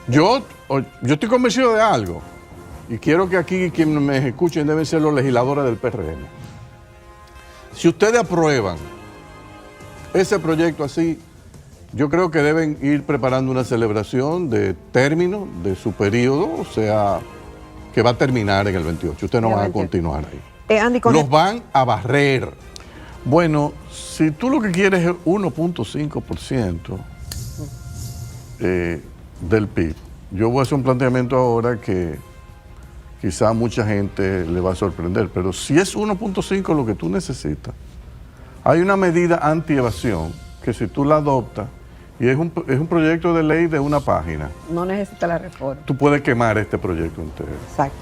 Yo estoy convencido de algo, y quiero que aquí quienes me escuchen deben ser los legisladores del PRM. Si ustedes aprueban ese proyecto así, yo creo que deben ir preparando una celebración de término de su periodo, o sea, que va a terminar en el 28. Ustedes no van a continuar ahí. Andy, los van a barrer. Bueno, si tú lo que quieres es 1.5% del PIB, yo voy a hacer un planteamiento ahora que quizá a mucha gente le va a sorprender, pero si es 1.5 lo que tú necesitas, hay una medida anti-evasión que si tú la adoptas, y es un proyecto de ley de una página. No necesita la reforma. Tú puedes quemar este proyecto entero. Exacto.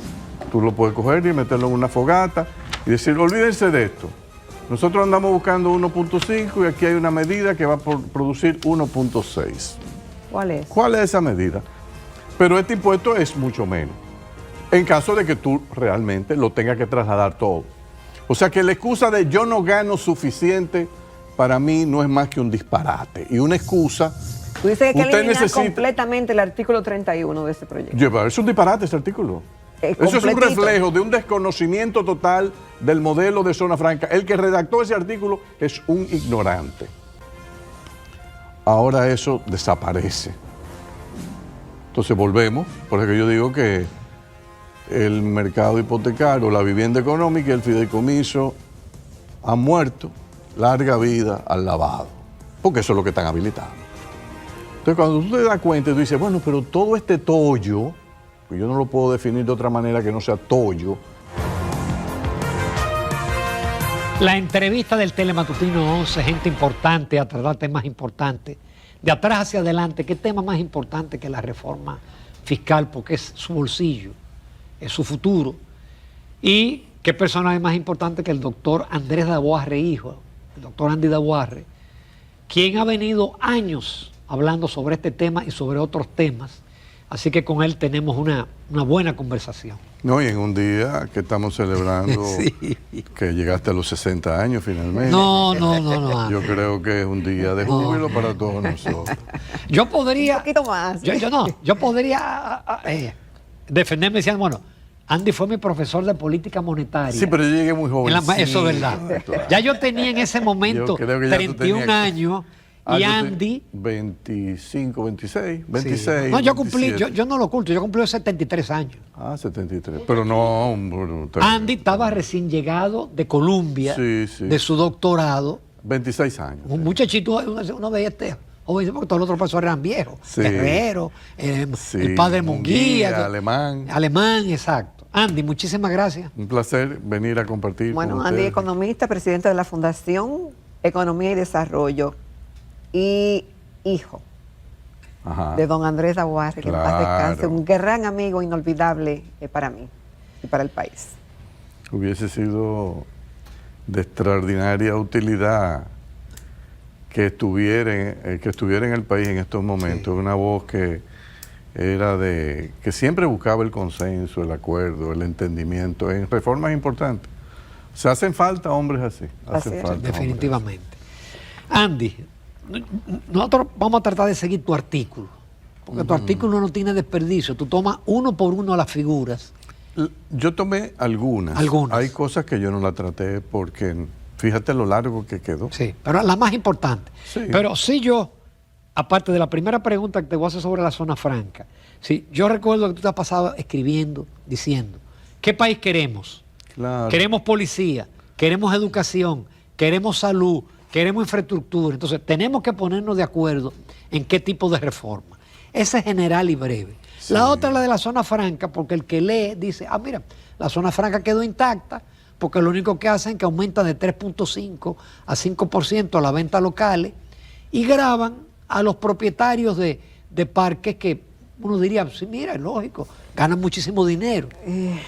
Tú lo puedes coger y meterlo en una fogata y decir, olvídense de esto. Nosotros andamos buscando 1.5 y aquí hay una medida que va a producir 1.6. ¿Cuál es? ¿Cuál es esa medida? Pero este impuesto es mucho menos, en caso de que tú realmente lo tengas que trasladar todo. O sea que la excusa de yo no gano suficiente, para mí no es más que un disparate. Y una excusa... Tú dices que hay que eliminar completamente el artículo 31 de ese proyecto. Es un disparate ese artículo. Eso es un reflejo de un desconocimiento total del modelo de zona franca. El que redactó ese artículo es un ignorante. Ahora eso desaparece. Entonces volvemos, por eso que yo digo que el mercado hipotecario, la vivienda económica y el fideicomiso han muerto. Larga vida al lavado, porque eso es lo que están habilitando. Entonces cuando tú te das cuenta y tú dices, bueno, pero todo este tollo, pues yo no lo puedo definir de otra manera que no sea tollo. La entrevista del Telematutino 11, gente importante a tratar temas importantes, de atrás hacia adelante, ¿qué tema más importante que la reforma fiscal? Porque es su bolsillo, es su futuro. Y qué personaje más importante que el doctor Andrés Daguarre, hijo, el doctor Andy Daguarre, quien ha venido años hablando sobre este tema y sobre otros temas. Así que con él tenemos una buena conversación. No, y en un día que estamos celebrando sí, que llegaste a los 60 años finalmente. No. Yo creo que es un día de júbilo para todos nosotros. Yo podría... Un poquito más. Yo podría defenderme diciendo, bueno, Andy fue mi profesor de política monetaria. Sí, pero yo llegué muy joven. Eso es verdad. Claro. Ya yo tenía en ese momento 31 años y Andy... 25, 26. Sí. No, yo cumplí, yo no lo oculto, yo cumplí 73 años. 73. Pero no... Andy estaba recién llegado de Colombia, de su doctorado. 26 años. Un muchachito, uno veía porque todos los otros profesores eran viejos. Guerrero, el padre Munguía. Alemán, exacto. Andy, muchísimas gracias. Un placer venir a compartir con ustedes. Andy, economista, presidente de la Fundación Economía y Desarrollo y hijo de don Andrés Daguarre, que en paz descanse, un gran amigo inolvidable para mí y para el país. Hubiese sido de extraordinaria utilidad que estuviera en el país en estos momentos, una voz que que siempre buscaba el consenso, el acuerdo, el entendimiento en reformas importantes. Se hacen falta hombres así. Definitivamente. Andy, nosotros vamos a tratar de seguir tu artículo, porque tu artículo no tiene desperdicio. Tú tomas uno por uno las figuras. Yo tomé algunas. Hay cosas que yo no las traté porque fíjate lo largo que quedó. Sí, pero la más importante. Sí. Pero sí yo, aparte de la primera pregunta que te voy a hacer sobre la zona franca, sí, yo recuerdo que tú te has pasado escribiendo, diciendo, ¿qué país queremos? Claro. Queremos policía, queremos educación, queremos salud, queremos infraestructura. Entonces tenemos que ponernos de acuerdo en qué tipo de reforma. Esa es general y breve. Sí. La otra es la de la zona franca, porque el que lee dice, mira, la zona franca quedó intacta, porque lo único que hacen es que aumenta de 3.5 a 5% las ventas locales y graban a los propietarios de parques que uno diría, sí, mira, es lógico, ganan muchísimo dinero.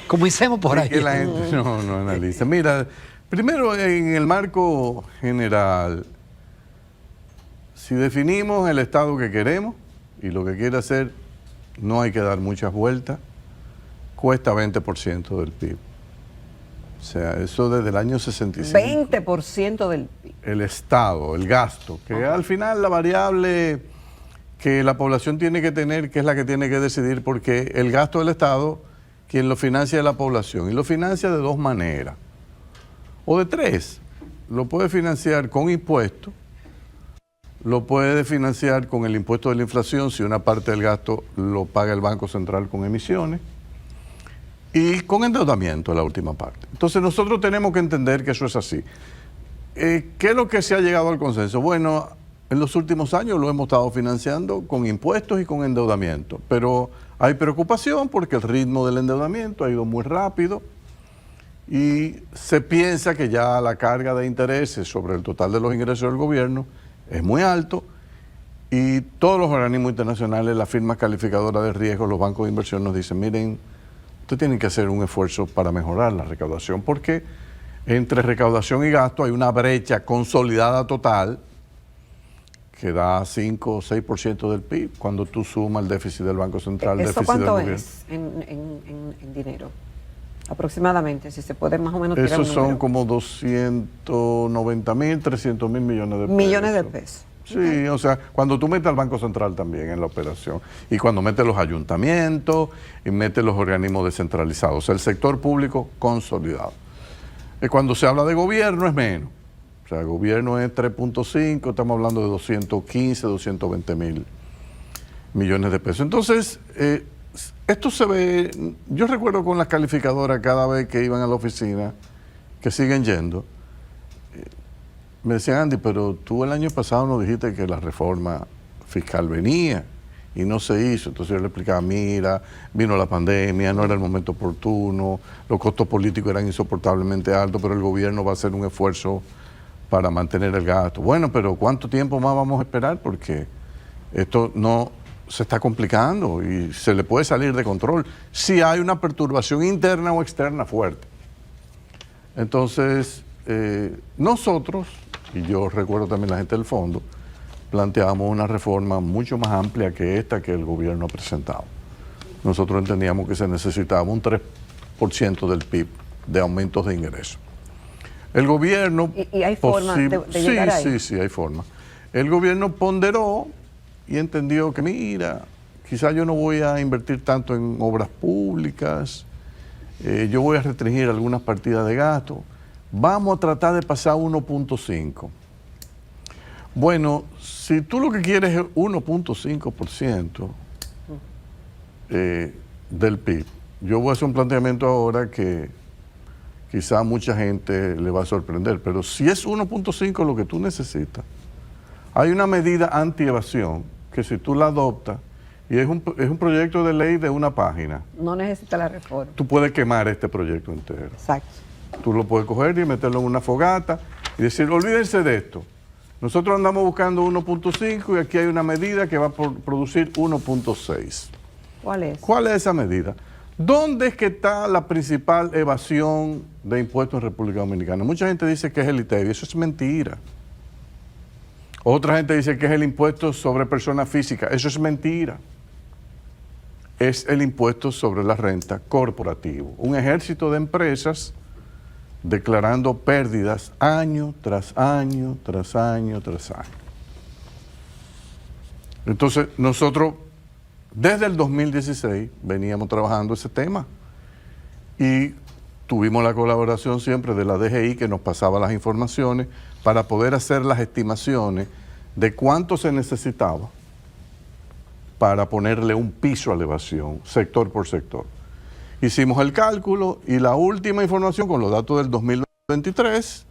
Como hicimos por ahí. Que la gente no analiza. Mira, primero en el marco general, si definimos el Estado que queremos y lo que quiere hacer, no hay que dar muchas vueltas, cuesta 20% del PIB. O sea, eso desde el año 65. 20% del PIB. El Estado, el gasto, que al final la variable que la población tiene que tener, que es la que tiene que decidir, porque el gasto del Estado, quien lo financia es la población, y lo financia de dos maneras, o de tres. Lo puede financiar con impuestos, lo puede financiar con el impuesto de la inflación, si una parte del gasto lo paga el Banco Central con emisiones, y con endeudamiento, la última parte. Entonces nosotros tenemos que entender que eso es así. ¿Qué es lo que se ha llegado al consenso? Bueno, en los últimos años lo hemos estado financiando con impuestos y con endeudamiento, pero hay preocupación porque el ritmo del endeudamiento ha ido muy rápido y se piensa que ya la carga de intereses sobre el total de los ingresos del gobierno es muy alto y todos los organismos internacionales, las firmas calificadoras de riesgo, los bancos de inversión nos dicen, miren, ustedes tienen que hacer un esfuerzo para mejorar la recaudación porque entre recaudación y gasto hay una brecha consolidada total que da 5 o 6% del PIB cuando tú sumas el déficit del Banco Central. ¿Eso cuánto es en dinero? Aproximadamente, si se puede más o menos tirar Esos un son número. como 290.000, 300.000 millones de pesos. Millones de pesos. Sí, o sea, cuando tú metes al Banco Central también en la operación, y cuando metes los ayuntamientos, y metes los organismos descentralizados, o sea, el sector público consolidado. Cuando se habla de gobierno es menos. O sea, el gobierno es 3.5, estamos hablando de 215, 220.000 millones de pesos. Entonces, esto se ve, yo recuerdo con las calificadoras cada vez que iban a la oficina, que siguen yendo, me decían, Andy, pero tú el año pasado nos dijiste que la reforma fiscal venía y no se hizo. Entonces yo le explicaba, mira, vino la pandemia, no era el momento oportuno, los costos políticos eran insoportablemente altos, pero el gobierno va a hacer un esfuerzo para mantener el gasto. Bueno, pero ¿cuánto tiempo más vamos a esperar? Porque esto no se está complicando y se le puede salir de control si hay una perturbación interna o externa fuerte. Entonces, nosotros, y yo recuerdo también la gente del fondo, planteamos una reforma mucho más amplia que esta que el gobierno ha presentado. Nosotros entendíamos que se necesitaba un 3% del PIB de aumentos de ingresos. El gobierno... ¿Y hay forma de llegar ahí? Sí, hay forma. El gobierno ponderó y entendió que, mira, quizás yo no voy a invertir tanto en obras públicas, yo voy a restringir algunas partidas de gasto, vamos a tratar de pasar 1.5. Bueno, si tú lo que quieres es 1.5% del PIB, yo voy a hacer un planteamiento ahora que quizá a mucha gente le va a sorprender, pero si es 1.5 lo que tú necesitas, hay una medida anti-evasión que si tú la adoptas, y es un proyecto de ley de una página. No necesita la reforma. Tú puedes quemar este proyecto entero. Exacto. Tú lo puedes coger y meterlo en una fogata y decir, olvídense de esto. Nosotros andamos buscando 1.5 y aquí hay una medida que va a producir 1.6. ¿Cuál es? ¿Cuál es esa medida? ¿Dónde es que está la principal evasión de impuestos en República Dominicana? Mucha gente dice que es el ITEVI, eso es mentira. Otra gente dice que es el impuesto sobre personas físicas, eso es mentira. Es el impuesto sobre la renta corporativo. Un ejército de empresas declarando pérdidas año tras año, tras año, tras año. Entonces, nosotros desde el 2016 veníamos trabajando ese tema y tuvimos la colaboración siempre de la DGI que nos pasaba las informaciones para poder hacer las estimaciones de cuánto se necesitaba para ponerle un piso a la evasión, sector por sector. Hicimos el cálculo y la última información con los datos del 2023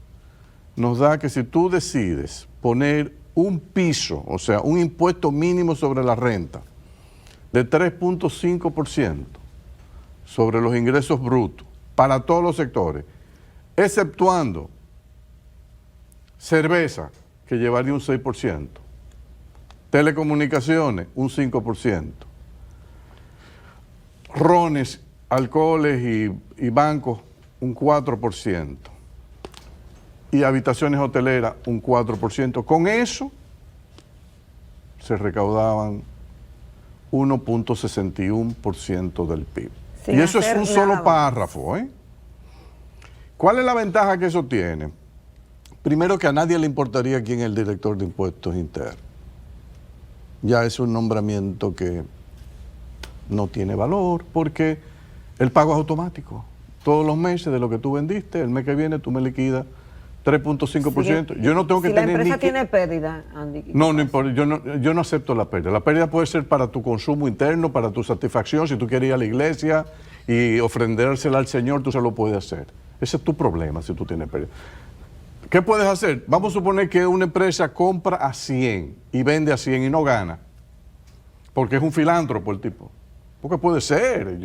nos da que si tú decides poner un piso, o sea, un impuesto mínimo sobre la renta de 3.5% sobre los ingresos brutos para todos los sectores, exceptuando cerveza, que llevaría un 6%, telecomunicaciones, un 5%, rones, alcoholes y bancos, un 4%, y habitaciones hoteleras, un 4%. Con eso se recaudaban 1.61% del PIB. Y eso es un solo párrafo, ¿eh? ¿Cuál es la ventaja que eso tiene? Primero, que a nadie le importaría quién es el director de impuestos internos. ya es un nombramiento que no tiene valor porque el pago es automático. Todos los meses de lo que tú vendiste, el mes que viene tú me liquidas 3.5%. Sí, yo no tengo que si tener... la empresa tiene pérdida, Andy. No, no importa, yo no acepto la pérdida. La pérdida puede ser para tu consumo interno, para tu satisfacción. Si tú quieres ir a la iglesia y ofrendérsela al Señor, tú se lo puedes hacer. Ese es tu problema si tú tienes pérdida. ¿Qué puedes hacer? Vamos a suponer que una empresa compra a 100 y vende a 100 y no gana. Porque es un filántropo el tipo. Porque puede ser,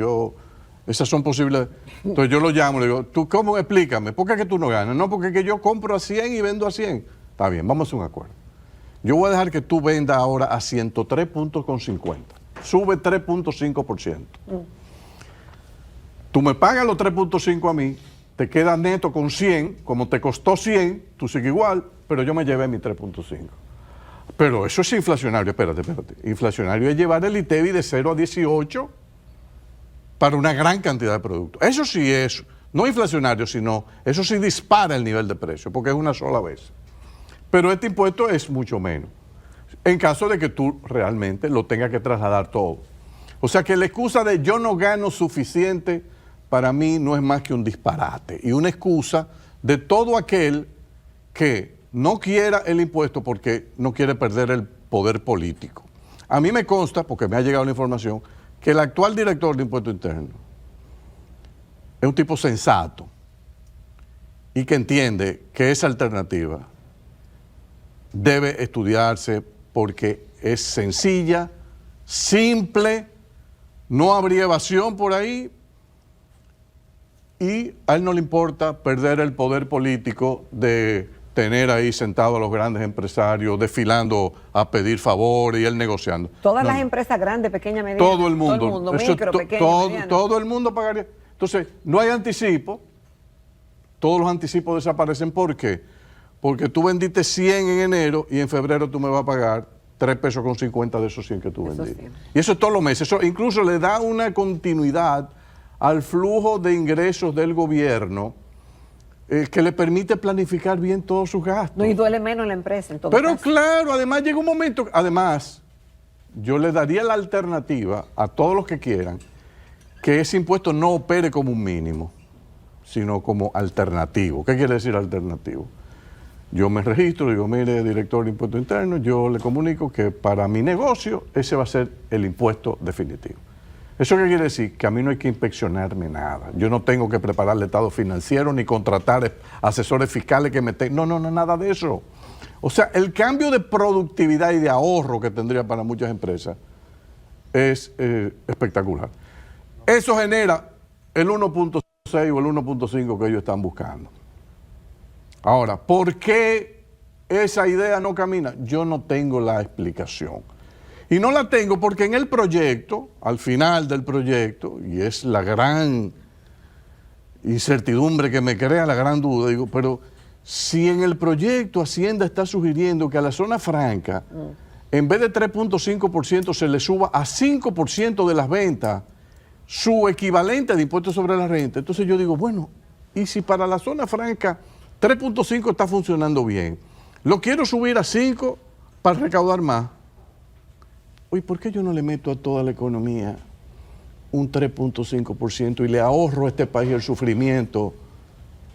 esas son posibles. Entonces yo lo llamo y le digo, ¿tú cómo? Explícame, ¿por qué es que tú no ganas? No, porque es que yo compro a 100 y vendo a 100. Está bien, vamos a hacer un acuerdo. Yo voy a dejar que tú vendas ahora a 103.50 puntos. Sube 3.5%. Tú me pagas los 3.5 a mí, te queda neto con 100, como te costó 100, tú sigues igual, pero yo me llevé mi 3.5. Pero eso es inflacionario, espérate. Inflacionario es llevar el ITEVI de 0 a 18 para una gran cantidad de productos. Eso sí es, no inflacionario, sino, eso sí dispara el nivel de precio, porque es una sola vez. Pero este impuesto es mucho menos, en caso de que tú realmente lo tengas que trasladar todo. O sea que la excusa de yo no gano suficiente, para mí no es más que un disparate y una excusa de todo aquel que no quiera el impuesto porque no quiere perder el poder político. A mí me consta, porque me ha llegado la información, que el actual director de Impuesto Interno es un tipo sensato y que entiende que esa alternativa debe estudiarse porque es sencilla, simple, no habría evasión por ahí y a él no le importa perder el poder político de tener ahí sentados a los grandes empresarios desfilando a pedir favores y él negociando. Todas las empresas grandes, pequeñas, medianas. Todo el mundo. Micro, pequeño, todo el mundo pagaría. Entonces, no hay anticipo. Todos los anticipos desaparecen. ¿Por qué? Porque tú vendiste 100 en enero y en febrero tú me vas a pagar 3.50 pesos de esos 100 que tú vendiste. Sí. Y eso es todos los meses. Eso incluso le da una continuidad al flujo de ingresos del gobierno que le permite planificar bien todos sus gastos. No, y duele menos la empresa en todo Pero caso. claro, además llega un momento, además, yo le daría la alternativa a todos los que quieran que ese impuesto no opere como un mínimo, sino como alternativo. ¿Qué quiere decir alternativo? Yo me registro, digo, mire, director de Impuesto Interno, yo le comunico que para mi negocio ese va a ser el impuesto definitivo. ¿Eso qué quiere decir? Que a mí no hay que inspeccionarme nada. Yo no tengo que preparar el estado financiero ni contratar asesores fiscales que me tengan. No, nada de eso. O sea, el cambio de productividad y de ahorro que tendría para muchas empresas es espectacular. Eso genera el 1.6 o el 1.5 que ellos están buscando. Ahora, ¿por qué esa idea no camina? Yo no tengo la explicación. Y no la tengo porque en el proyecto, al final del proyecto, y es la gran incertidumbre que me crea, la gran duda, digo, pero si en el proyecto Hacienda está sugiriendo que a la zona franca, en vez de 3.5% se le suba a 5% de las ventas, su equivalente de impuestos sobre la renta, entonces yo digo, bueno, y si para la zona franca 3.5 está funcionando bien, lo quiero subir a 5 para recaudar más. Oye, ¿por qué yo no le meto a toda la economía un 3.5% y le ahorro a este país el sufrimiento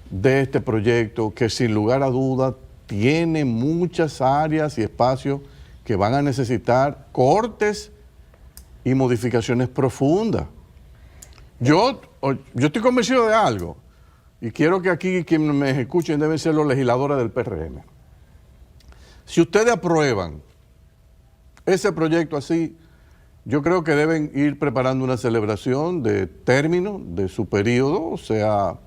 de este proyecto que sin lugar a dudas tiene muchas áreas y espacios que van a necesitar cortes y modificaciones profundas? Yo estoy convencido de algo y quiero que aquí quienes me escuchen deben ser los legisladores del PRM. Si ustedes aprueban ese proyecto así, yo creo que deben ir preparando una celebración de término de su periodo, o sea,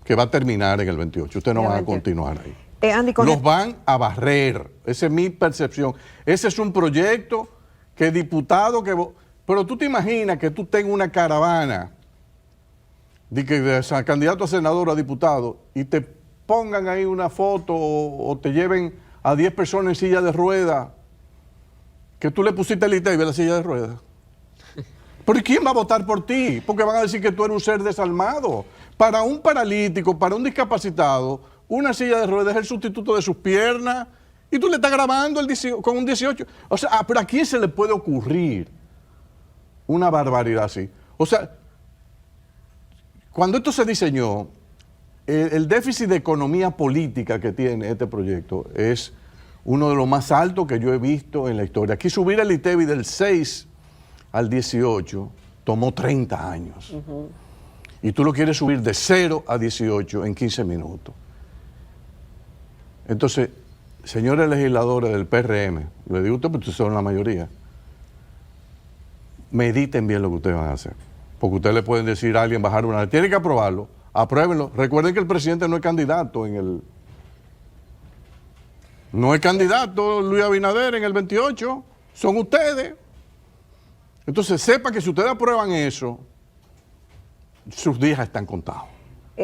que va a terminar en el 28. Ustedes no van a continuar ahí. Andy, los van a barrer. Esa es mi percepción. Ese es un proyecto que diputado que... Pero tú te imaginas que tú tengas una caravana de candidato a senador o a diputado y te pongan ahí una foto o te lleven a 10 personas en silla de ruedas, que tú le pusiste el ITEVI a la silla de ruedas. ¿Pero quién va a votar por ti? Porque van a decir que tú eres un ser desalmado. Para un paralítico, para un discapacitado, una silla de ruedas es el sustituto de sus piernas Y tú le estás grabando con un 18. O sea, pero ¿a quién se le puede ocurrir una barbaridad así? O sea, cuando esto se diseñó, el déficit de economía política que tiene este proyecto es uno de los más altos que yo he visto en la historia. Aquí subir el ITEVI del 6 al 18 tomó 30 años. Y tú lo quieres subir de 0 a 18 en 15 minutos. Entonces, señores legisladores del PRM, le digo a ustedes porque ustedes son la mayoría, mediten bien lo que ustedes van a hacer. Porque ustedes le pueden decir a alguien bajar una ley. Tienen que aprobarlo, apruébenlo. Recuerden que el presidente no es candidato no es candidato Luis Abinader en el 28, son ustedes. Entonces sepa que si ustedes aprueban eso, sus días están contados.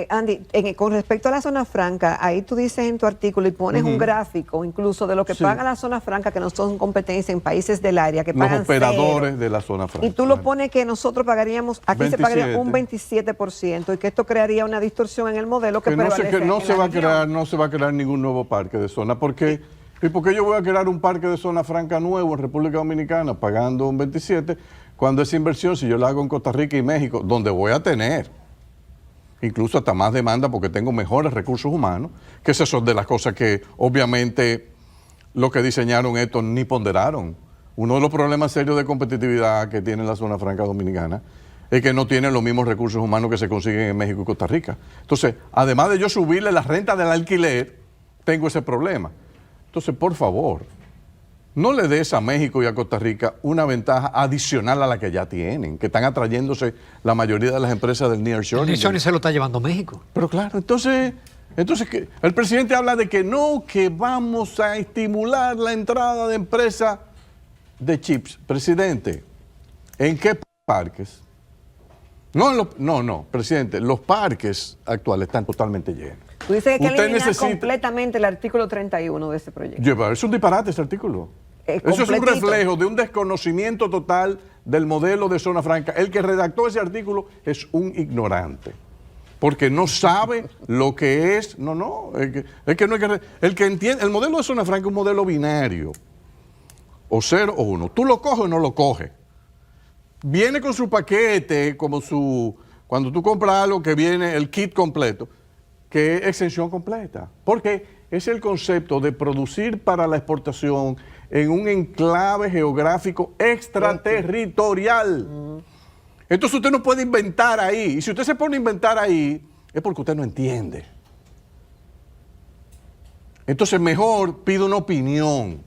Andy, con respecto a la zona franca, ahí tú dices en tu artículo y pones un gráfico incluso de lo que paga la zona franca, que no son competencia en países del área, que pagan los operadores 0, de la zona franca. y tú lo pones que nosotros pagaríamos, aquí 27. se pagaría un 27%, y que esto crearía una distorsión en el modelo que prevalece no en se la va a región. crear, no se va a crear ningún nuevo parque de zona. ¿Y por qué yo voy a crear un parque de zona franca nuevo en República Dominicana pagando un 27%, cuando esa inversión, si yo la hago en Costa Rica y México, donde voy a tener incluso hasta más demanda porque tengo mejores recursos humanos, que esas son de las cosas que obviamente los que diseñaron esto ni ponderaron. Uno de los problemas serios de competitividad que tiene la zona franca dominicana es que no tienen los mismos recursos humanos que se consiguen en México y Costa Rica. Entonces, además de yo subirle la renta del alquiler, tengo ese problema. Entonces, por favor, no le des a México y a Costa Rica una ventaja adicional a la que ya tienen, que están atrayéndose la mayoría de las empresas del nearshoring. El nearshoring se lo está llevando México. Pero claro, entonces que el presidente habla de que no, que vamos a estimular la entrada de empresas de chips. Presidente, ¿en qué parques? No, presidente, los parques actuales están totalmente llenos. Tú dices que hay que Usted eliminar necesita completamente el artículo 31 de ese proyecto. Es un disparate ese artículo. Eso es un reflejo de un desconocimiento total del modelo de zona franca. El que redactó ese artículo es un ignorante, porque no sabe lo que es. El que entiende, el modelo de zona franca es un modelo binario, o 0 o 1. Tú lo coges o no lo coges. Viene con su paquete, cuando tú compras algo que viene el kit completo, que es exención completa, porque es el concepto de producir para la exportación en un enclave geográfico extraterritorial. Entonces usted no puede inventar ahí, y si usted se pone a inventar ahí, es porque usted no entiende. Entonces mejor pide una opinión.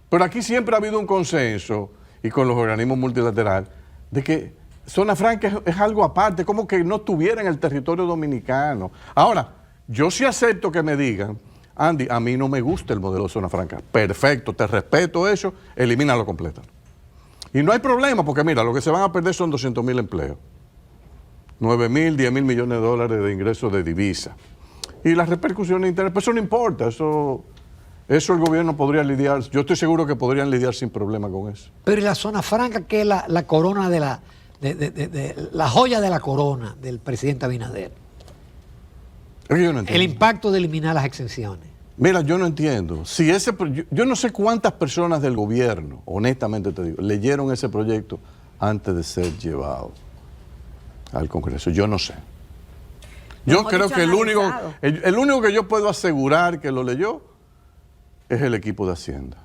Pero aquí siempre ha habido un consenso, y con los organismos multilaterales, de que zona franca es algo aparte, como que no estuviera en el territorio dominicano. Ahora, yo sí acepto que me digan, Andy, a mí no me gusta el modelo de zona franca. Perfecto, te respeto eso, elimínalo completo. Y no hay problema, porque mira, lo que se van a perder son 200,000 empleos. 9,000, 10,000 millones de dólares de ingresos de divisa. Y las repercusiones internas, pues eso no importa, eso el gobierno podría lidiar, yo estoy seguro que podrían lidiar sin problema con eso. Pero ¿y la zona franca, que es la corona de la joya de la corona del presidente Abinader? Yo no entiendo. El impacto de eliminar las exenciones. Mira, yo no entiendo. Yo no sé cuántas personas del gobierno, honestamente te digo, leyeron ese proyecto antes de ser llevado al Congreso. Yo no sé. Yo creo que el único que yo puedo asegurar que lo leyó es el equipo de Hacienda.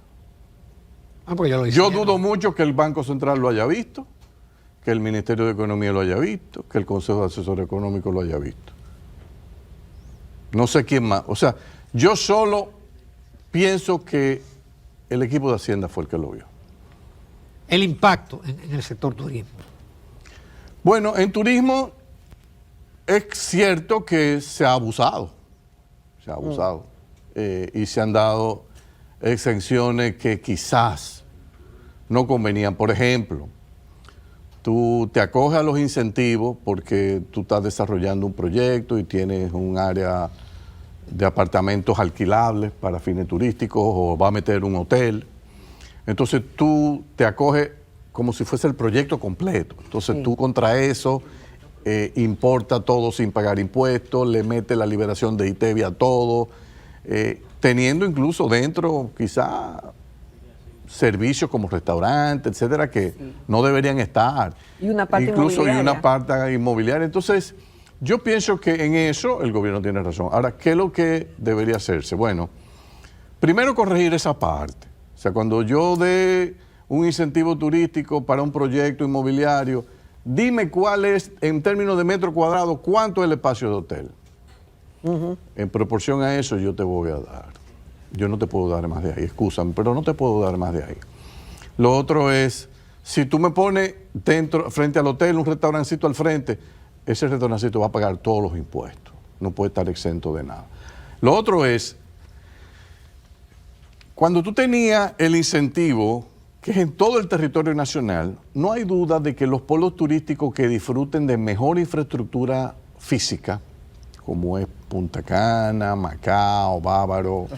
Porque yo dudo mucho que el Banco Central lo haya visto, que el Ministerio de Economía lo haya visto, que el Consejo de Asesores Económicos lo haya visto. No sé quién más. O sea, yo solo pienso que el equipo de Hacienda fue el que lo vio. El impacto en el sector turismo. Bueno, en turismo es cierto que se ha abusado. Y se han dado exenciones que quizás no convenían. Por ejemplo, tú te acoges a los incentivos porque tú estás desarrollando un proyecto y tienes un área de apartamentos alquilables para fines turísticos o va a meter un hotel. Entonces tú te acoges como si fuese el proyecto completo. Entonces tú contra eso importa todo sin pagar impuestos, le metes la liberación de ITEVI a todo. teniendo incluso dentro quizá servicios como restaurantes, etcétera, que no deberían estar. Y una parte incluso inmobiliaria. Y una parte inmobiliaria. Entonces, yo pienso que en eso el gobierno tiene razón. Ahora, ¿qué es lo que debería hacerse? Bueno, primero corregir esa parte. O sea, cuando yo dé un incentivo turístico para un proyecto inmobiliario, dime cuál es, en términos de metro cuadrado, cuánto es el espacio de hotel. En proporción a eso yo te voy a dar. Yo no te puedo dar más de ahí, excúsame, pero no te puedo dar más de ahí. Lo otro es, si tú me pones frente al hotel, un restaurancito al frente, ese restaurancito va a pagar todos los impuestos. No puede estar exento de nada. Lo otro es, cuando tú tenías el incentivo, que es en todo el territorio nacional, no hay duda de que los polos turísticos que disfruten de mejor infraestructura física, como es Punta Cana, Macao, Bávaro,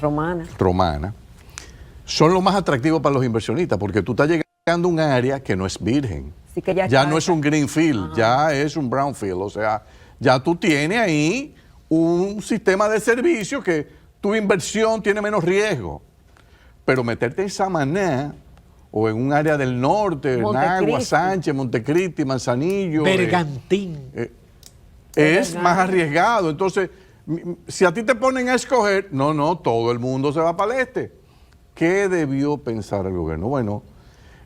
Romana, son los más atractivos para los inversionistas, porque tú estás llegando a un área que no es virgen. Sí, que ya no es un greenfield, ya es un brownfield, o sea, ya tú tienes ahí un sistema de servicio que tu inversión tiene menos riesgo. Pero meterte en Samaná o en un área del norte, Nagua, Sánchez, Montecristi, Manzanillo, Bergantín, es más arriesgado. Entonces, si a ti te ponen a escoger, no, todo el mundo se va para el este. ¿Qué debió pensar el gobierno? Bueno,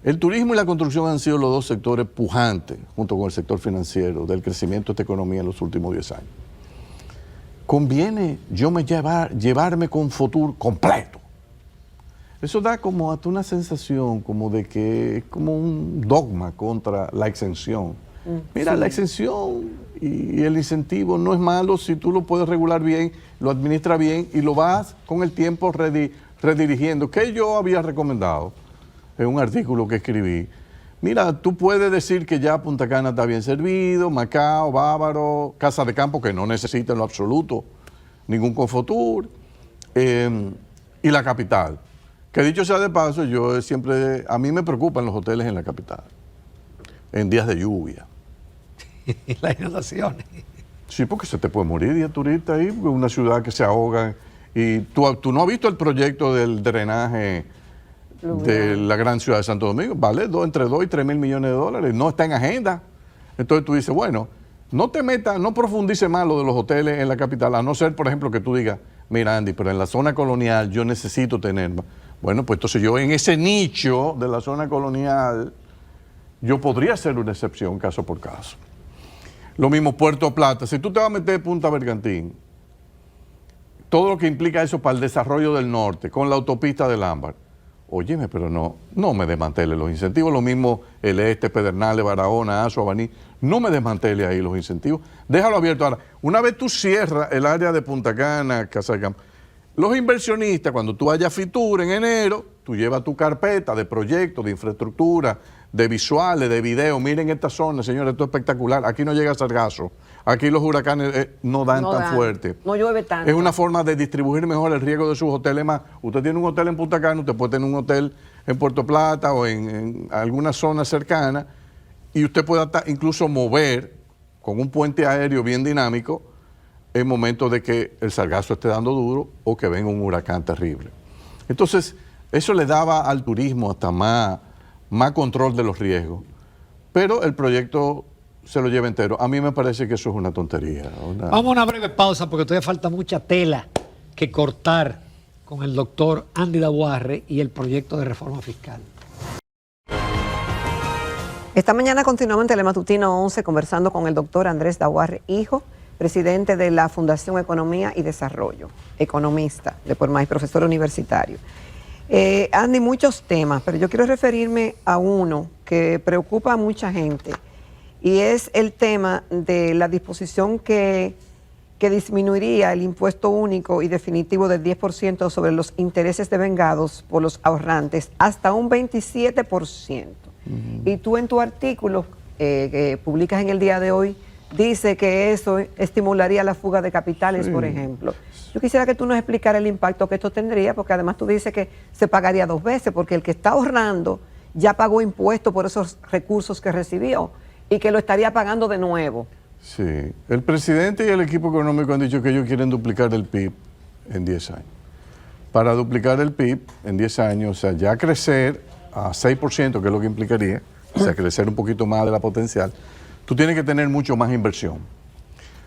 el turismo y la construcción han sido los dos sectores pujantes, junto con el sector financiero, del crecimiento de esta economía en los últimos 10 años. Conviene llevarme con futuro completo. Eso da como hasta una sensación como de que es como un dogma contra la exención. Mira, la exención y el incentivo no es malo si tú lo puedes regular bien, lo administras bien y lo vas con el tiempo redirigiendo. ¿Qué yo había recomendado en un artículo que escribí? Mira, tú puedes decir que ya Punta Cana está bien servido, Macao, Bávaro, Casa de Campo, que no necesita en lo absoluto ningún Confotur, y la capital. Que dicho sea de paso, a mí me preocupan los hoteles en la capital, en días de lluvia. Las inundaciones. Sí, porque se te puede morir de turista ahí, porque es una ciudad que se ahoga. Y tú no has visto el proyecto del drenaje de la gran ciudad de Santo Domingo, vale entre 2 y 3 mil millones de dólares, no está en agenda. Entonces tú dices, bueno, no profundice más lo de los hoteles en la capital, a no ser, por ejemplo, que tú digas, mira Andy, pero en la zona colonial yo necesito tener más. Bueno, pues entonces yo en ese nicho de la zona colonial, yo podría hacer una excepción caso por caso. Lo mismo Puerto Plata, si tú te vas a meter Punta Bergantín, todo lo que implica eso para el desarrollo del norte, con la autopista del Ámbar, óyeme, pero no me desmantele los incentivos, lo mismo el este, Pedernales, Barahona, Azua, Baní, no me desmantele ahí los incentivos, déjalo abierto. Ahora, una vez tú cierras el área de Punta Cana, Casa de Campo, los inversionistas, cuando tú vayas a Fitur en enero, tú llevas tu carpeta de proyectos, de infraestructura, de visuales, de video. Miren esta zona, señores, esto es espectacular. Aquí no llega sargazo. Aquí los huracanes no dan tan fuerte. No llueve tanto. Es una forma de distribuir mejor el riesgo de sus hoteles. Más, usted tiene un hotel en Punta Cana, usted puede tener un hotel en Puerto Plata o en alguna zona cercana y usted puede incluso mover con un puente aéreo bien dinámico en momentos de que el sargazo esté dando duro o que venga un huracán terrible. Entonces, eso le daba al turismo hasta más control de los riesgos. Pero el proyecto se lo lleva entero. A mí me parece que eso es una tontería. Vamos a una breve pausa porque todavía falta mucha tela que cortar con el doctor Andy Daguarre y el proyecto de reforma fiscal. Esta mañana continuamos en Telematutino 11 conversando con el doctor Andrés Daguarre, hijo, presidente de la Fundación Economía y Desarrollo, economista de por más, profesor universitario. Andy, muchos temas, pero yo quiero referirme a uno que preocupa a mucha gente y es el tema de la disposición que disminuiría el impuesto único y definitivo del 10% sobre los intereses devengados por los ahorrantes hasta un 27%. Y tú en tu artículo que publicas en el día de hoy, dice que eso estimularía la fuga de capitales, por ejemplo. Yo quisiera que tú nos explicaras el impacto que esto tendría, porque además tú dices que se pagaría 2 veces, porque el que está ahorrando ya pagó impuestos por esos recursos que recibió y que lo estaría pagando de nuevo. Sí, el presidente y el equipo económico han dicho que ellos quieren duplicar el PIB en 10 años. para duplicar el PIB en 10 años, o sea, ya crecer a 6%, que es lo que implicaría, o sea, crecer un poquito más de la potencial, tú tienes que tener mucho más inversión.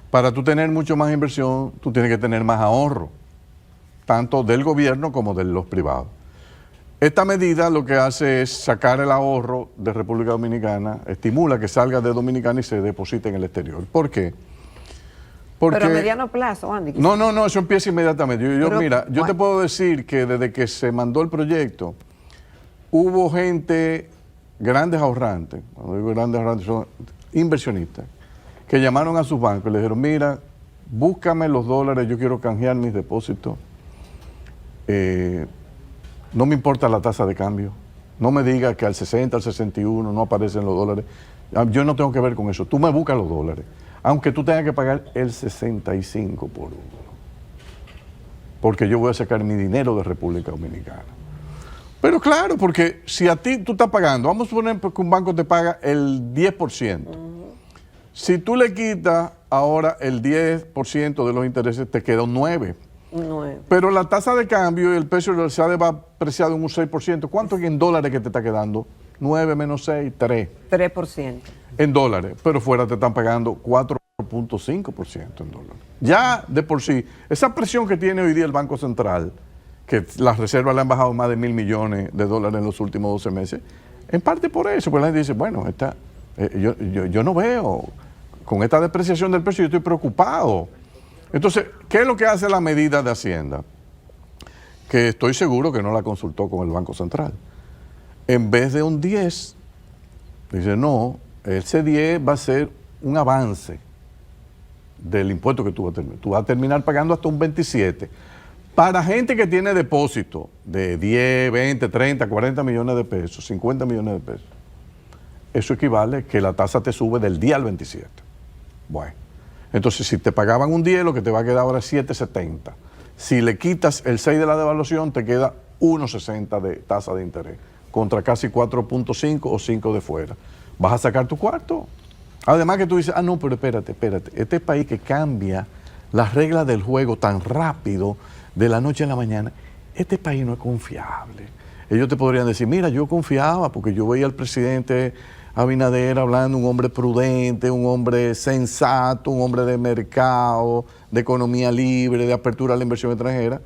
Para tú tener mucho más inversión, tú tienes que tener más ahorro, tanto del gobierno como de los privados. Esta medida lo que hace es sacar el ahorro de República Dominicana, estimula que salga de Dominicana y se deposite en el exterior. ¿Por qué? Porque, pero a mediano plazo, Andy. No, eso empieza inmediatamente. Mira, yo te bueno. puedo decir que desde que se mandó el proyecto, hubo gente, grandes ahorrantes, cuando digo grandes ahorrantes son inversionistas, que llamaron a sus bancos y le dijeron, mira, búscame los dólares, yo quiero canjear mis depósitos. No me importa la tasa de cambio. No me digas que al 60, al 61 no aparecen los dólares. Yo no tengo que ver con eso. Tú me buscas los dólares. Aunque tú tengas que pagar el 65 por uno. Porque yo voy a sacar mi dinero de República Dominicana. Pero claro, porque si a ti tú estás pagando, vamos a suponer que un banco te paga el 10%. Si tú le quitas ahora el 10% de los intereses, te queda un 9%. Pero la tasa de cambio y el precio se ha apreciado en un 6%. ¿Cuánto es en dólares que te está quedando? 9 menos 6, 3. 3%. En dólares, pero fuera te están pagando 4.5% en dólares. Ya de por sí, esa presión que tiene hoy día el Banco Central, que las reservas le han bajado más de $1.000 millones en los últimos 12 meses, en parte por eso, porque la gente dice, bueno, yo no veo, con esta depreciación del precio yo estoy preocupado. Entonces, ¿qué es lo que hace la medida de Hacienda? Que estoy seguro que no la consultó con el Banco Central. En vez de un 10, dice, no, ese 10 va a ser un avance del impuesto que tú vas a terminar. Tú vas a terminar pagando hasta un 27. Para gente que tiene depósito de 10, 20, 30, 40 millones de pesos, 50 millones de pesos, eso equivale a que la tasa te sube del 10 al 27. Bueno, entonces si te pagaban un 10, lo que te va a quedar ahora es 7.70. Si le quitas el 6 de la devaluación, te queda 1.60 de tasa de interés, contra casi 4.5 o 5 de fuera. Vas a sacar tu cuarto. Además que tú dices, no, pero espérate. Este país que cambia las reglas del juego tan rápido, de la noche a la mañana, este país no es confiable. Ellos te podrían decir, mira, yo confiaba porque yo veía al presidente Abinader hablando, un hombre prudente, un hombre sensato, un hombre de mercado, de economía libre, de apertura a la inversión extranjera.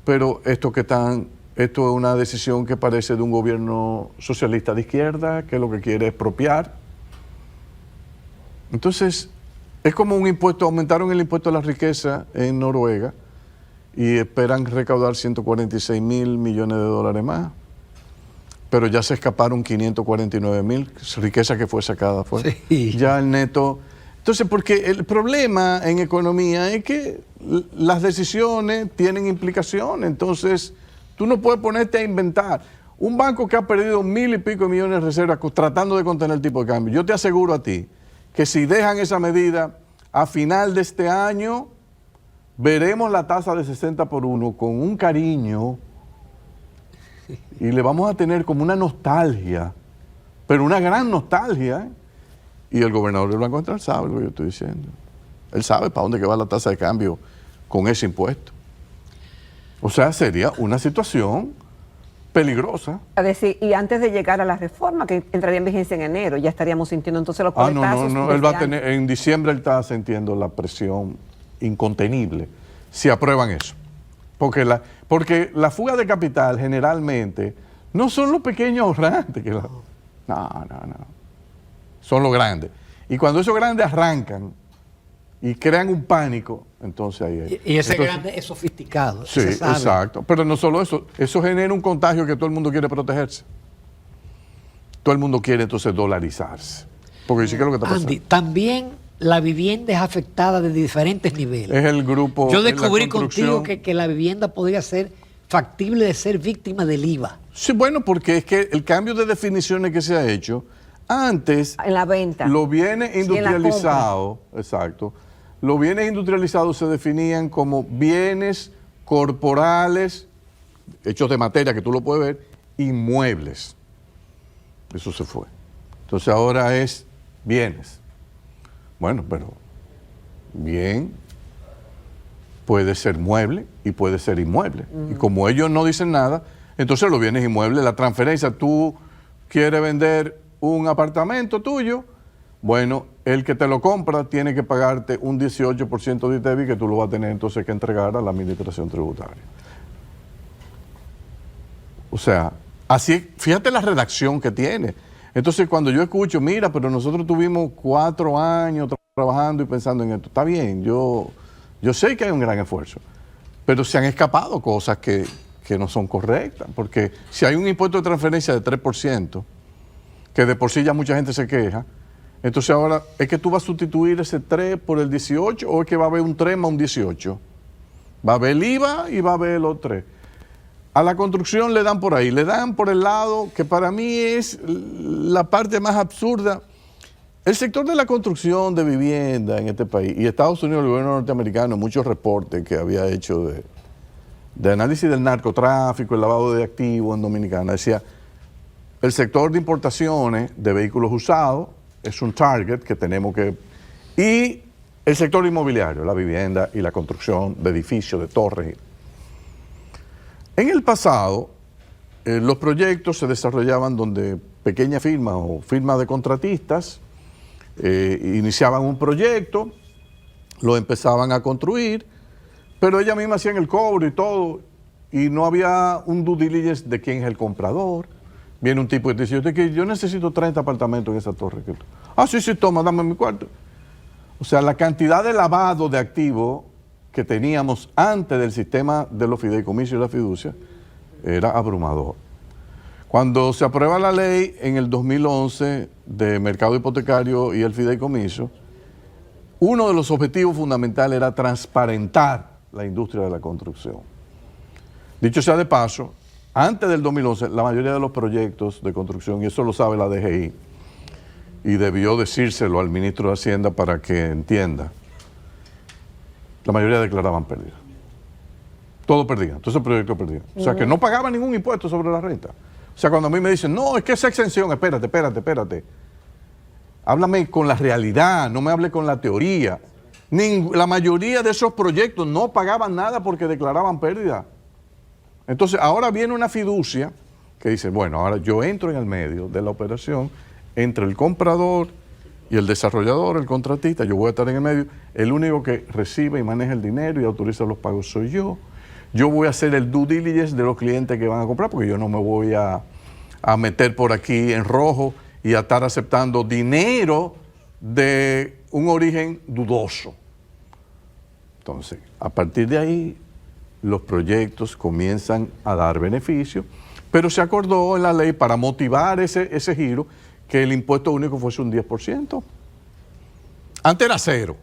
Pero esto es una decisión que parece de un gobierno socialista de izquierda, que lo que quiere es expropiar. Entonces, es como un impuesto, aumentaron el impuesto a la riqueza en Noruega y esperan recaudar 146 mil millones de dólares más. Pero ya se escaparon 549 mil, riqueza que fue sacada fuera. Sí. Ya el neto. Entonces, porque el problema en economía es que las decisiones tienen implicaciones. Entonces, tú no puedes ponerte a inventar. Un banco que ha perdido 1.000 y pico millones de reservas tratando de contener el tipo de cambio. Yo te aseguro a ti que si dejan esa medida, a final de este año, veremos la tasa de 60 por 1 con un cariño y le vamos a tener como una nostalgia, pero una gran nostalgia. Y el gobernador del Banco Central sabe lo que yo estoy diciendo. Él sabe para dónde que va la tasa de cambio con ese impuesto. O sea, sería una situación peligrosa. Es decir, y antes de llegar a la reforma, que entraría en vigencia en enero, ya estaríamos sintiendo entonces los coletazos. No, él va a tener, en diciembre él está sintiendo la presión incontenible, si aprueban eso. Porque la fuga de capital generalmente no son los pequeños ahorrantes. No. Son los grandes. Y cuando esos grandes arrancan y crean un pánico, entonces ahí y ese grande es sofisticado. Sí, exacto. Pero no solo eso genera un contagio que todo el mundo quiere protegerse. Todo el mundo quiere entonces dolarizarse. Porque dice que es lo que está pasando. Andy, también la vivienda es afectada de diferentes niveles. Es el grupo. Yo descubrí contigo que la vivienda podría ser factible de ser víctima del IVA. Sí, bueno, porque es que el cambio de definiciones que se ha hecho, antes en la venta, los bienes industrializados, exacto, los bienes industrializados se definían como bienes corporales, hechos de materia, que tú lo puedes ver, inmuebles. Eso se fue. Entonces ahora es bienes. Bueno, pero bien puede ser mueble y puede ser inmueble. Y como ellos no dicen nada, entonces los bienes inmuebles, la transferencia, tú quieres vender un apartamento tuyo, bueno, el que te lo compra tiene que pagarte un 18% de ITEVI que tú lo vas a tener entonces que entregar a la administración tributaria. O sea, así, fíjate la redacción que tiene. Entonces cuando yo escucho, mira, pero nosotros tuvimos 4 años trabajando y pensando en esto, está bien, yo sé que hay un gran esfuerzo, pero se han escapado cosas que no son correctas, porque si hay un impuesto de transferencia de 3%, que de por sí ya mucha gente se queja, entonces ahora, ¿es que tú vas a sustituir ese 3 por el 18 o es que va a haber un 3 más un 18? Va a haber el IVA y va a haber los 3. A la construcción le dan por ahí, le dan por el lado que para mí es la parte más absurda. El sector de la construcción de vivienda en este país, y Estados Unidos, el gobierno norteamericano, muchos reportes que había hecho de análisis del narcotráfico, el lavado de activos en Dominicana, decía, el sector de importaciones de vehículos usados es un target que tenemos que... Y el sector inmobiliario, la vivienda y la construcción de edificios, de torres. En el pasado, los proyectos se desarrollaban donde pequeñas firmas o firmas de contratistas iniciaban un proyecto, lo empezaban a construir, pero ellas mismas hacían el cobro y todo, y no había un due diligence de quién es el comprador. Viene un tipo y te dice, yo necesito 30 apartamentos en esa torre. Sí, toma, dame mi cuarto. O sea, la cantidad de lavado de activos que teníamos antes del sistema de los fideicomisos y la fiducia era abrumador. Cuando se aprueba la ley en el 2011 de mercado hipotecario y el fideicomiso, uno de los objetivos fundamentales era transparentar la industria de la construcción. Dicho sea de paso, antes del 2011, la mayoría de los proyectos de construcción, y eso lo sabe la DGI, y debió decírselo al ministro de Hacienda para que entienda, la mayoría declaraban pérdida. Todo perdían, todos esos proyectos perdían. O sea, que no pagaban ningún impuesto sobre la renta. O sea, cuando a mí me dicen, no, es que esa exención, espérate. Háblame con la realidad, no me hable con la teoría. La mayoría de esos proyectos no pagaban nada porque declaraban pérdida. Entonces, ahora viene una fiducia que dice, bueno, ahora yo entro en el medio de la operación entre el comprador y el desarrollador, el contratista, yo voy a estar en el medio, el único que recibe y maneja el dinero y autoriza los pagos soy yo. Yo voy a hacer el due diligence de los clientes que van a comprar, porque yo no me voy a meter por aquí en rojo y a estar aceptando dinero de un origen dudoso. Entonces, a partir de ahí, los proyectos comienzan a dar beneficio, pero se acordó en la ley para motivar ese giro que el impuesto único fuese un 10%. Antes era 0,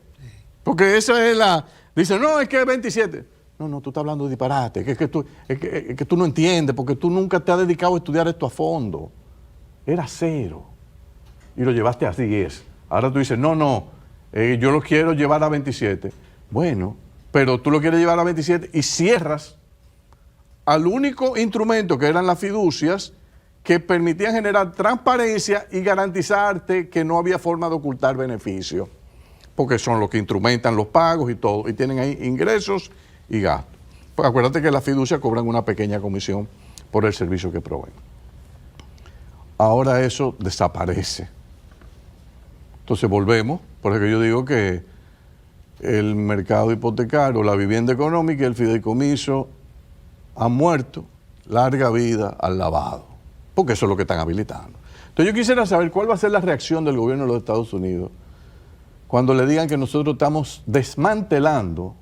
porque esa es la... Dicen, no, es que es 27. No, tú estás hablando de disparate, es que tú no entiendes, porque tú nunca te has dedicado a estudiar esto a fondo. Era 0, y lo llevaste a 10. Ahora tú dices, yo lo quiero llevar a 27. Bueno, pero tú lo quieres llevar a 27 y cierras al único instrumento que eran las fiducias que permitían generar transparencia y garantizarte que no había forma de ocultar beneficios, porque son los que instrumentan los pagos y todo, y tienen ahí ingresos y gastos. Pues acuérdate que las fiducias cobran una pequeña comisión por el servicio que proveen. Ahora eso desaparece. Entonces volvemos, por eso que yo digo que el mercado hipotecario, la vivienda económica y el fideicomiso han muerto. Larga vida al lavado, porque eso es lo que están habilitando. Entonces yo quisiera saber cuál va a ser la reacción del gobierno de los Estados Unidos cuando le digan que nosotros estamos desmantelando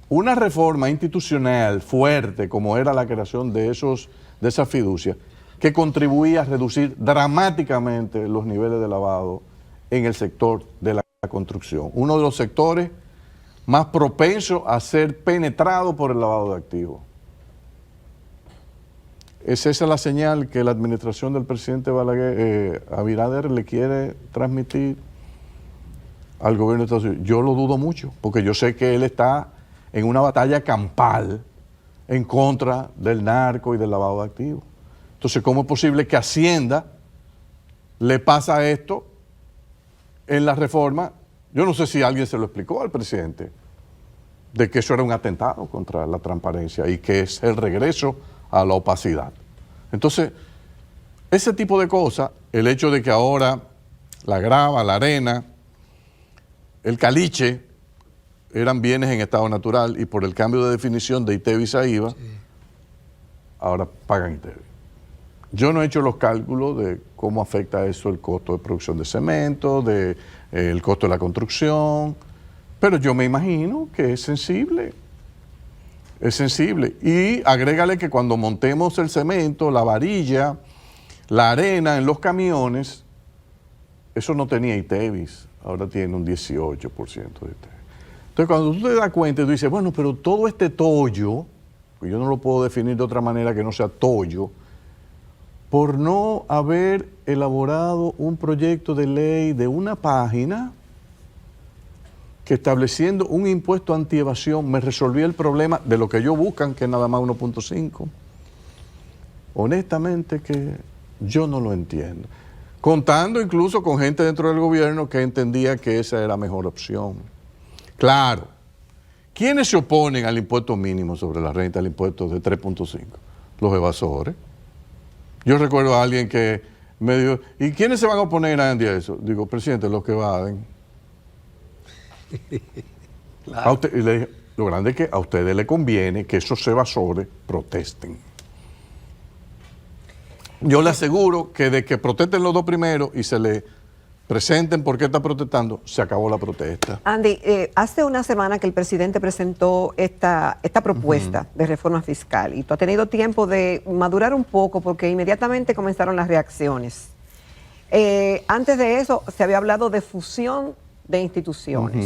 una reforma institucional fuerte como era la creación de esas fiducias que contribuía a reducir dramáticamente los niveles de lavado en el sector de la construcción, uno de los sectores más propensos a ser penetrado por el lavado de activos. ¿Es esa la señal que la administración del presidente Abinader le quiere transmitir al gobierno de Estados Unidos? Yo lo dudo mucho, porque yo sé que él está en una batalla campal en contra del narco y del lavado de activos. Entonces, ¿cómo es posible que Hacienda le pasa esto en la reforma? Yo no sé si alguien se lo explicó al presidente. de que eso era un atentado contra la transparencia y que es el regreso a la opacidad. Entonces, ese tipo de cosas, el hecho de que ahora la grava, la arena, el caliche eran bienes en estado natural y por el cambio de definición de ITEVIS a IVA, ahora pagan ITEVIS. Yo no he hecho los cálculos de cómo afecta eso el costo de producción de cemento, el costo de la construcción, pero yo me imagino que es sensible. Es sensible. Y agrégale que cuando montemos el cemento, la varilla, la arena en los camiones, eso no tenía ITEVIS, ahora tiene un 18% de ITEVIS. Entonces cuando tú te das cuenta y tú dices, bueno, pero todo este tollo, pues yo no lo puedo definir de otra manera que no sea tollo, por no haber elaborado un proyecto de ley de una página que estableciendo un impuesto antievasión me resolvía el problema de lo que ellos buscan, que es nada más 1.5. Honestamente que yo no lo entiendo. Contando incluso con gente dentro del gobierno que entendía que esa era la mejor opción. Claro, ¿quiénes se oponen al impuesto mínimo sobre la renta, al impuesto de 3.5? Los evasores. Yo recuerdo a alguien que me dijo, ¿y quiénes se van a oponer a eso? Digo, presidente, los que evaden. Claro. Usted, y le dije, lo grande es que a ustedes les conviene que esos evasores protesten. Yo le aseguro que de que protesten los dos primeros y se le presenten por qué está protestando, se acabó la protesta. Andy, hace una semana que el presidente presentó esta propuesta de reforma fiscal y tú has tenido tiempo de madurar un poco porque inmediatamente comenzaron las reacciones. Antes de eso se había hablado de fusión de instituciones.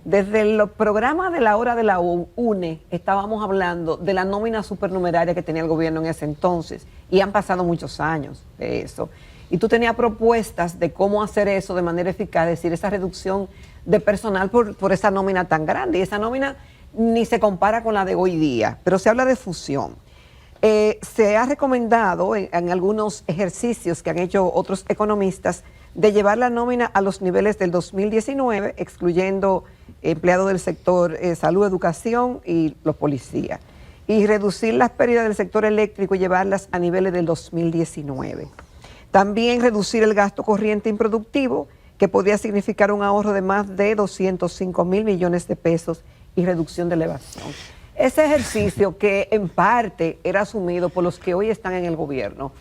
Desde los programas de la hora de la UNE estábamos hablando de la nómina supernumeraria que tenía el gobierno en ese entonces y han pasado muchos años de eso. Y tú tenías propuestas de cómo hacer eso de manera eficaz, es decir, esa reducción de personal por esa nómina tan grande. Y esa nómina ni se compara con la de hoy día, pero se habla de fusión. Se ha recomendado en algunos ejercicios que han hecho otros economistas de llevar la nómina a los niveles del 2019, excluyendo empleados del sector salud, educación y los policías, y reducir las pérdidas del sector eléctrico y llevarlas a niveles del 2019. También reducir el gasto corriente improductivo, que podría significar un ahorro de más de 205 mil millones de pesos y reducción de la evasión. Ese ejercicio que en parte era asumido por los que hoy están en el gobierno,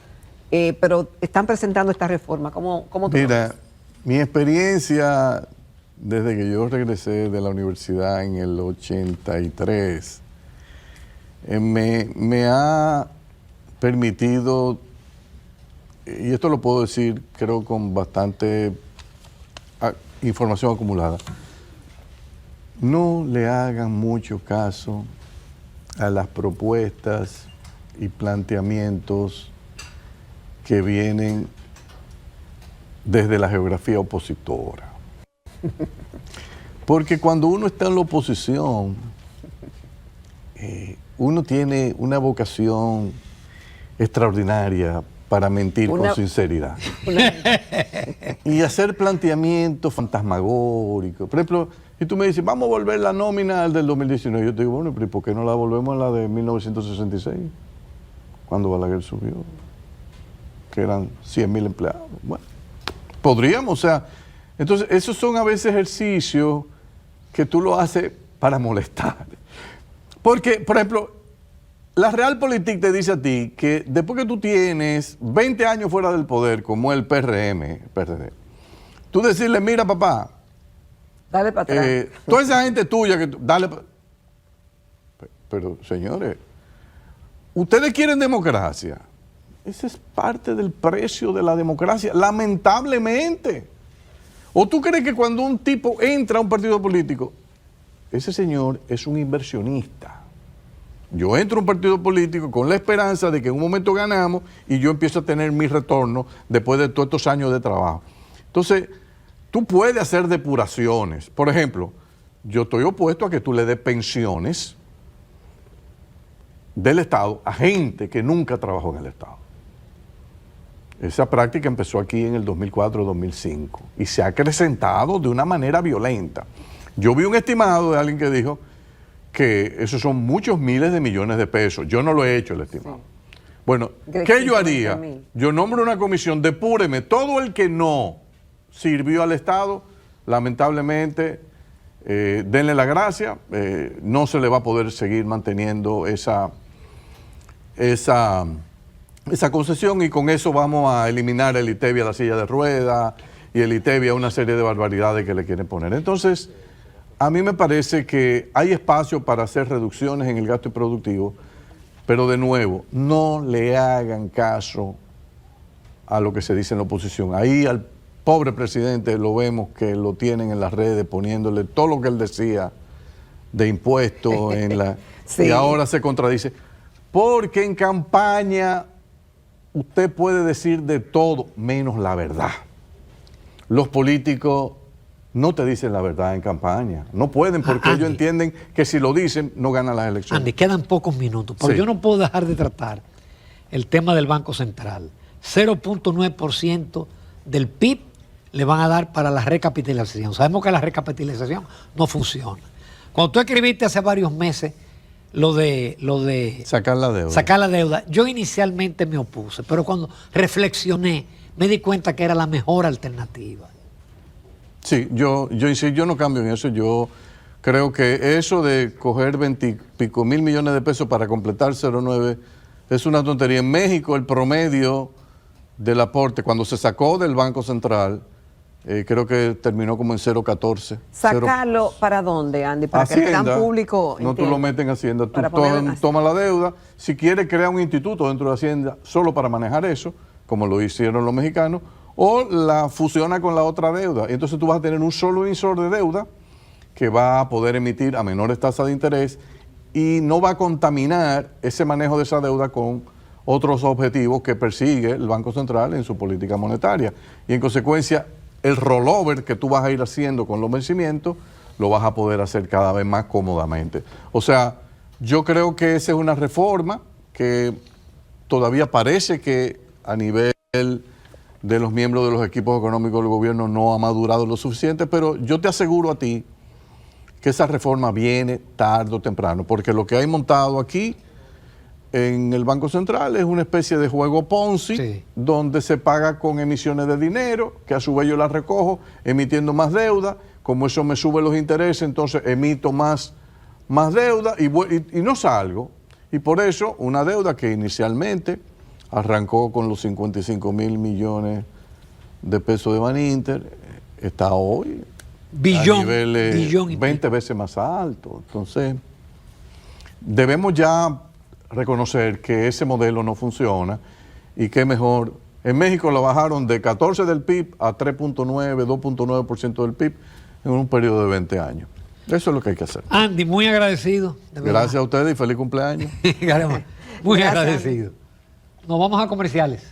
pero están presentando esta reforma. ¿Cómo tú Mira, mi experiencia desde que yo regresé de la universidad en el 83 me ha permitido, y esto lo puedo decir creo con bastante información acumulada, no le hagan mucho caso a las propuestas y planteamientos que vienen desde la geografía opositora. Porque cuando uno está en la oposición, uno tiene una vocación extraordinaria para mentir con sinceridad. Y hacer planteamientos fantasmagóricos. Por ejemplo, si tú me dices, vamos a volver la nómina al del 2019, yo te digo, bueno, pero ¿por qué no la volvemos a la de 1966? Cuando Balaguer subió, que eran 100.000 empleados. Bueno, podríamos, o sea, entonces esos son a veces ejercicios que tú lo haces para molestar. Porque, por ejemplo, la Realpolitik te dice a ti que después que tú tienes 20 años fuera del poder, como el PRM, PRD, tú decirle, mira papá, dale para atrás. Toda esa gente tuya, dale para... Pero señores, ustedes quieren democracia. Ese es parte del precio de la democracia, lamentablemente. ¿O tú crees que cuando un tipo entra a un partido político, ese señor es un inversionista? Yo entro a un partido político con la esperanza de que en un momento ganamos y yo empiezo a tener mi retorno después de todos estos años de trabajo. Entonces, tú puedes hacer depuraciones. Por ejemplo, yo estoy opuesto a que tú le des pensiones del Estado a gente que nunca trabajó en el Estado. Esa práctica empezó aquí en el 2004-2005 y se ha acrecentado de una manera violenta. Yo vi un estimado de alguien que dijo que esos son muchos miles de millones de pesos. Yo no lo he hecho, el estimado. Sí. Bueno, ¿qué yo haría? Yo nombro una comisión, depúreme todo el que no sirvió al Estado, lamentablemente, denle la gracia, no se le va a poder seguir manteniendo esa concesión, y con eso vamos a eliminar el ITEVI a la silla de ruedas y el ITEVI a una serie de barbaridades que le quieren poner. Entonces, a mí me parece que hay espacio para hacer reducciones en el gasto improductivo, pero de nuevo, no le hagan caso a lo que se dice en la oposición. Ahí al pobre presidente lo vemos que lo tienen en las redes poniéndole todo lo que él decía de impuestos sí. Y ahora se contradice. Porque en campaña usted puede decir de todo menos la verdad. Los políticos no te dicen la verdad en campaña. No pueden, porque ellos entienden que si lo dicen no ganan las elecciones. Andy, quedan pocos minutos, pero sí, yo no puedo dejar de tratar el tema del Banco Central. 0.9% del PIB le van a dar para la recapitalización. Sabemos que la recapitalización no funciona. Cuando tú escribiste hace varios meses lo de sacar la deuda, yo inicialmente me opuse, pero cuando reflexioné me di cuenta que era la mejor alternativa. Sí, yo no cambio en eso. Yo creo que eso de coger 20 y pico mil millones de pesos para completar 0.9 es una tontería. En México el promedio del aporte cuando se sacó del Banco Central, creo que terminó como en 0.14. ¿Sacarlo para dónde, Andy? Para Hacienda, que el gran público entienda. No, tú lo metes en Hacienda. Tú tomas la deuda. Si quieres, crea un instituto dentro de Hacienda solo para manejar eso, como lo hicieron los mexicanos, o la fusiona con la otra deuda. Y entonces tú vas a tener un solo emisor de deuda que va a poder emitir a menores tasas de interés y no va a contaminar ese manejo de esa deuda con otros objetivos que persigue el Banco Central en su política monetaria. Y en consecuencia, el rollover que tú vas a ir haciendo con los vencimientos lo vas a poder hacer cada vez más cómodamente. O sea, yo creo que esa es una reforma que todavía parece que a nivel de los miembros de los equipos económicos del gobierno no ha madurado lo suficiente, pero yo te aseguro a ti que esa reforma viene tarde o temprano, porque lo que hay montado aquí en el Banco Central es una especie de juego Ponzi, sí, donde se paga con emisiones de dinero, que a su vez yo las recojo emitiendo más deuda. Como eso me sube los intereses, entonces emito más deuda y no salgo. Y por eso una deuda que inicialmente arrancó con los 55 mil millones de pesos de Baninter, está hoy a niveles 20 veces más alto. Entonces, debemos ya reconocer que ese modelo no funciona y que mejor. En México lo bajaron de 14 del PIB a 3.9, 2.9% del PIB en un periodo de 20 años. Eso es lo que hay que hacer. Andy, muy agradecido. Gracias a ustedes y feliz cumpleaños. Muy agradecido. Nos vamos a comerciales.